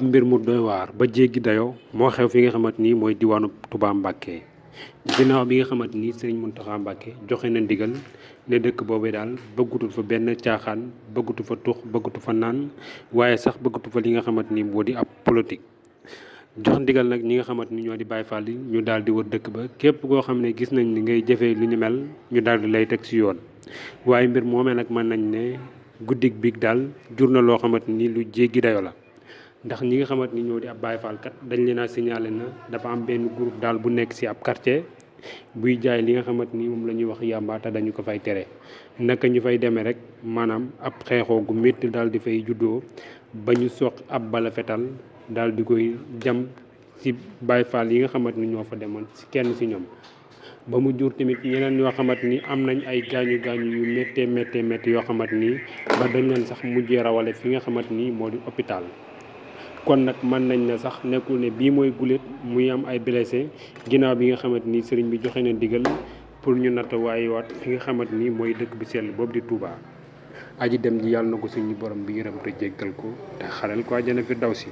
mbir mu doy waar ba jéggi dayoo moo xew fi nga xamante ni mooy diwaanu Touba Mbacké ginnaaw bi nga xamante ni Serigne Mountakha Mbacké joxe na ndigal ne dëkk boobu daal bëggutu fa benn caaxaan bëggutu fa tux bëggutu fa naan waaye sax bëggutu fa li nga xamante ni moo di ab politique. jox ndigal nag ñi nga xamante ni ñoo di Baye Fall yi ñu daal di wër dëkk ba képp koo xam ne gis nañ ni ngay jëfee li ni mel ñu daal di lay teg ci yoon waaye mbir moomee nag mën nañ ne guddik biig daal jur na loo xamante ni lu jéggi dayo la. ndax ñi nga xamante ni ñoo di ab Baye Fall kat dañ leen a signalé na dafa am benn groupe daal bu nekk ci ab quartier buy jaay li nga xamante ni moom la ñuy wax yàmba te dañu ko fay tere naka ñu fay demee rek maanaam ab xeexoo gu métti daal di fay juddoo ba ñu soq ab bala fetal daal di koy jam ci Baye Fall yi nga xamante ni ñoo fa demoon ci kenn ci ñoom. ba mu jur tamit ñeneen yoo xamante ni am nañ ay gaañu gaañu yu méttee yoo xamante ni ba dañ leen sax mujjee rawale fi nga xamante ni moo di hôpital. kon nag mën nañ ne sax nekkul ne bii mooy guléet muy am ay blessé ginnaaw bi nga xamante ni sëriñ bi joxe na ndigal pour ñu natt waaye waat fi nga xamante ni mooy dëkk bu sell boobu di Touba. aji dem ji yàlla na ko suñu borom bi yërëm te jéggal ko te xaral ko àjjana fi daw si